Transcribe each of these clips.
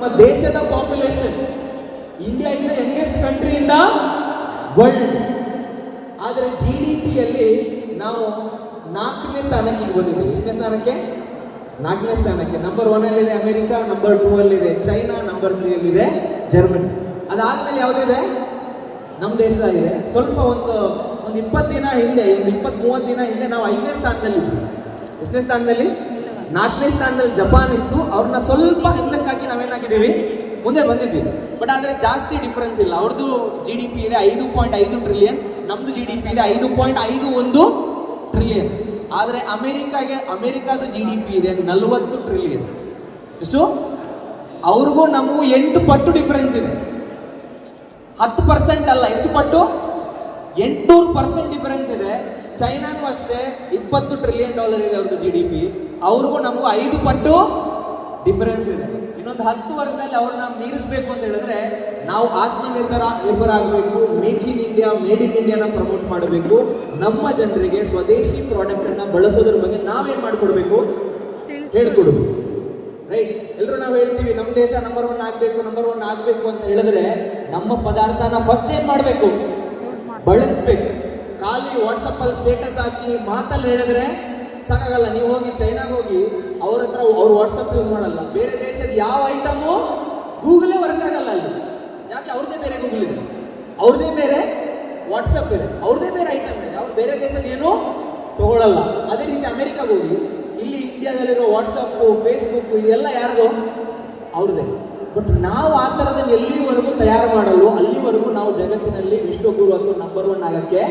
ನಮ್ಮ ದೇಶದ population, India is the youngest country in the world. ಆದರೆ GDPಯಲ್ಲಿ ನಾವು 4ನೇ ಸ್ಥಾನಕ್ಕೆ ಈಗ ಬಂದಿದ್ದೀವಿ. ಎಷ್ಟನೇ ಸ್ಥಾನಕ್ಕೆ? 4ನೇ ಸ್ಥಾನಕ್ಕೆ. Number 1 America, number 2 China, number 3 Germany. ಅದಾದ್ಮೇಲೆ ಯಾವುದಿದೆ? ನಮ್ಮ ದೇಶದಾಗಿದೆ. ಸ್ವಲ್ಪ ಒಂದು 20 ದಿನ ಹಿಂದೆ, 20-30 ದಿನ ಹಿಂದೆ ನಾವು 5ನೇ ಸ್ಥಾನದಲ್ಲಿದ್ವಿ. ಎಷ್ಟನೇ ಸ್ಥಾನದಲ್ಲಿ? 4ನೇ ಸ್ಥಾನದಲ್ಲಿ ಜಪಾನ್ ಇತ್ತು. ಅವ್ರನ್ನ ಸ್ವಲ್ಪ ಹಿಂದಕ್ಕಾಗಿ ನಾವೇನಾಗಿದ್ದೀವಿ, ಮುಂದೆ ಬಂದಿದ್ದೀವಿ. ಬಟ್ ಆದರೆ ಜಾಸ್ತಿ ಡಿಫ್ರೆನ್ಸ್ ಇಲ್ಲ. ಅವ್ರದ್ದು GDP ಇದೆ 5.5 ಟ್ರಿಲಿಯನ್, ನಮ್ಮದು GDP ಇದೆ 5.51 ಟ್ರಿಲಿಯನ್. ಆದರೆ ಅಮೆರಿಕಾದ GDP ಇದೆ 40 ಟ್ರಿಲಿಯನ್. ಎಷ್ಟು? ಅವ್ರಿಗೂ ನಮಗೂ 8 ಪಟ್ಟು ಡಿಫ್ರೆನ್ಸ್ ಇದೆ. 10% ಅಲ್ಲ, ಎಷ್ಟು ಪಟ್ಟು? 800% ಡಿಫರೆನ್ಸ್ ಇದೆ. ಚೈನಾನು ಅಷ್ಟೇ, $20 ಟ್ರಿಲಿಯನ್ ಇದೆ ಅವ್ರದ್ದು GDP. ಅವ್ರಿಗೂ ನಮಗೂ 5 ಪಟ್ಟು ಡಿಫರೆನ್ಸ್ ಇದೆ. ಇನ್ನೊಂದು 10 ವರ್ಷದಲ್ಲಿ ಅವ್ರನ್ನ ಮೀರಿಸಬೇಕು ಅಂತ ಹೇಳಿದ್ರೆ ನಾವು ಆತ್ಮನಿರ್ಭರ ಆಗಬೇಕು. Make in India, made in ಇಂಡಿಯಾನ ಪ್ರಮೋಟ್ ಮಾಡಬೇಕು. ನಮ್ಮ ಜನರಿಗೆ ಸ್ವದೇಶಿ ಪ್ರಾಡಕ್ಟನ್ನು ಬಳಸೋದ್ರ ಬಗ್ಗೆ ನಾವೇನು ಮಾಡಿಕೊಡ್ಬೇಕು? ಹೇಳ್ಕೊಡು. ರೈಟ್? ಎಲ್ಲರೂ ನಾವು ಹೇಳ್ತೀವಿ ನಮ್ಮ ದೇಶ ನಂಬರ್ 1 ಆಗಬೇಕು ಅಂತ ಹೇಳಿದ್ರೆ ನಮ್ಮ ಪದಾರ್ಥನ ಫಸ್ಟ್ ಏನು ಮಾಡಬೇಕು? ಬಳಸಬೇಕು. ಖಾಲಿ ವಾಟ್ಸಪ್ಪಲ್ಲಿ ಸ್ಟೇಟಸ್ ಹಾಕಿ ಮಾತಲ್ಲಿ ಹೇಳಿದ್ರೆ ಸಾಕಾಗಲ್ಲ. ನೀವು ಹೋಗಿ ಚೈನಾಗೆ ಹೋಗಿ ಅವ್ರ ಹತ್ರ ಅವ್ರು ವಾಟ್ಸಪ್ ಯೂಸ್ ಮಾಡಲ್ಲ. ಬೇರೆ ದೇಶದ ಯಾವ ಐಟಮು ಗೂಗಲೇ ವರ್ಕ್ ಆಗಲ್ಲ ಅಲ್ಲಿ. ಯಾಕೆ? ಅವ್ರದ್ದೇ ಬೇರೆ ಗೂಗಲ್ ಇದೆ, ಅವ್ರದ್ದೇ ಬೇರೆ ವಾಟ್ಸಪ್ ಇದೆ, ಅವ್ರದ್ದೇ ಬೇರೆ ಐಟಮ್ ಇದೆ. ಅವ್ರು ಬೇರೆ ದೇಶದ ಏನೂ ತಗೊಳ್ಳಲ್ಲ. ಅದೇ ರೀತಿ ಅಮೆರಿಕಾಗೆ ಹೋಗಿ ಇಲ್ಲಿ ಇಂಡಿಯಾದಲ್ಲಿರೋ ವಾಟ್ಸಪ್ಪು, ಫೇಸ್ಬುಕ್ಕು ಇದೆಲ್ಲ ಯಾರ್ದು? ಅವ್ರದ್ದೇ. ಬಟ್ ನಾವು ಆ ಥರದನ್ನು ಎಲ್ಲಿವರೆಗೂ ತಯಾರು ಮಾಡಲು ಅಲ್ಲಿವರೆಗೂ ನಾವು ಜಗತ್ತಿನಲ್ಲಿ ವಿಶ್ವಗುರು ಅಥವಾ ನಂಬರ್ 1 ಆಗೋಕ್ಕೆ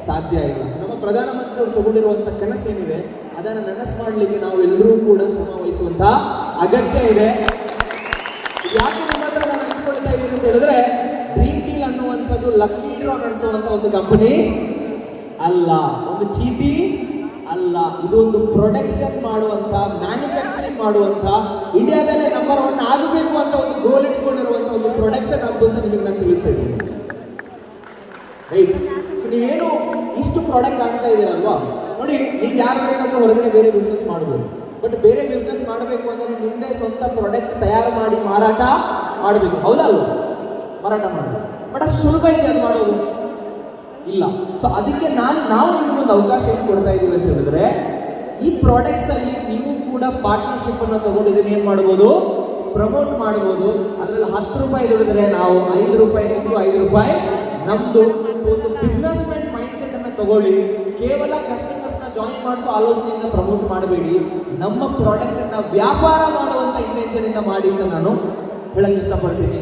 ಸಾಧ್ಯ ಇಲ್ಲ. ಸೊ ನಮ್ಮ ಪ್ರಧಾನಮಂತ್ರಿಯವರು ತಗೊಂಡಿರುವಂಥ ಕನಸೇನಿದೆ ಅದನ್ನು ನನಸು ಮಾಡಲಿಕ್ಕೆ ನಾವೆಲ್ಲರೂ ಕೂಡ ಶ್ರಮ ವಹಿಸುವಂಥ ಅಗತ್ಯ ಇದೆ. ಯಾಕೆ ನಿಮ್ಮ ಹತ್ರ ನಾನು ಹಂಚ್ಕೊಳ್ತಾ ಇದ್ದೀನಿ ಅಂತ ಹೇಳಿದ್ರೆ, ಡ್ರೀಮ್ ಡೀಲ್ ಅನ್ನುವಂಥದ್ದು ಲಕ್ಕಿ ಡ್ರಾ ನಡೆಸುವಂಥ ಒಂದು ಕಂಪನಿ ಅಲ್ಲ, ಒಂದು ಚೀಟಿ ಅಲ್ಲ. ಇದೊಂದು ಪ್ರೊಡಕ್ಷನ್ ಮಾಡುವಂಥ, ಮ್ಯಾನುಫ್ಯಾಕ್ಚರಿಂಗ್ ಮಾಡುವಂಥ, ಇಂಡಿಯಾದಲ್ಲೇ ನಂಬರ್ 1 ಆಗಬೇಕು ಅಂತ ಒಂದು ಗೋಲ್ ಇಟ್ಕೊಂಡಿರುವಂಥ ಒಂದು ಪ್ರೊಡಕ್ಷನ್ ಹಬ್ ಅಂತ ನಿಮಗೆ ನಾನು ತಿಳಿಸ್ತಾ ಇದ್ದೀನಿ. ರೈಟ್? ಸೊ ನೀವೇನು ಇಷ್ಟು ಪ್ರಾಡಕ್ಟ್ ಆಗ್ತಾ ಇದ್ದೀರಲ್ವಾ, ನೋಡಿ, ನೀವು ಯಾರು ಬೇಕಾದರೂ ಹೊರಗಡೆ ಬೇರೆ ಬಿಸ್ನೆಸ್ ಮಾಡ್ಬೋದು. ಬಟ್ ಬೇರೆ ಬಿಸ್ನೆಸ್ ಮಾಡಬೇಕು ಅಂದರೆ ನಿಮ್ಮದೇ ಸ್ವಂತ ಪ್ರಾಡಕ್ಟ್ ತಯಾರು ಮಾಡಿ ಮಾರಾಟ ಮಾಡಬೇಕು. ಹೌದಲ್ವ? ಮಾರಾಟ ಮಾಡಬೇಕು. ಬಟ್ ಅಷ್ಟು ಸುಲಭ ಇದೆ ಅದು ಮಾಡೋದು? ಇಲ್ಲ. ಸೊ ಅದಕ್ಕೆ ನಾವು ನಿಮಗೊಂದು ಅವಕಾಶ ಏನು ಕೊಡ್ತಾ ಇದ್ದೀವಿ ಅಂತ ಹೇಳಿದ್ರೆ, ಈ ಪ್ರಾಡಕ್ಟ್ಸಲ್ಲಿ ನೀವು ಕೂಡ ಪಾರ್ಟ್ನರ್ಶಿಪ್ಪನ್ನು ತೊಗೊಂಡಿದ್ದೀನಿ ಏನು ಮಾಡ್ಬೋದು? ಪ್ರಮೋಟ್ ಮಾಡ್ಬೋದು. ಅದರಲ್ಲಿ ₹10 ದುಡಿದ್ರೆ ನಾವು ₹5 ನಿಮಗೂ ₹5 ನಮ್ಮದು. ಸೊ ಒಂದು ಬಿಸ್ನೆಸ್ ಮ್ಯಾನ್ ಮೈಂಡ್ಸೆಟ್ಟನ್ನು ತಗೊಳ್ಳಿ. ಕೇವಲ ಕಸ್ಟಮರ್ಸ್ನ ಜಾಯಿನ್ ಮಾಡಿಸೋ ಆಲೋಚನೆಯಿಂದ ಪ್ರಮೋಟ್ ಮಾಡಬೇಡಿ. ನಮ್ಮ ಪ್ರಾಡಕ್ಟನ್ನು ವ್ಯಾಪಾರ ಮಾಡುವಂಥ ಇಂಟೆನ್ಷನಿಂದ ಮಾಡಿ ಅಂತ ನಾನು ಹೇಳಕ್ಕೆ ಇಷ್ಟಪಡ್ತೀನಿ.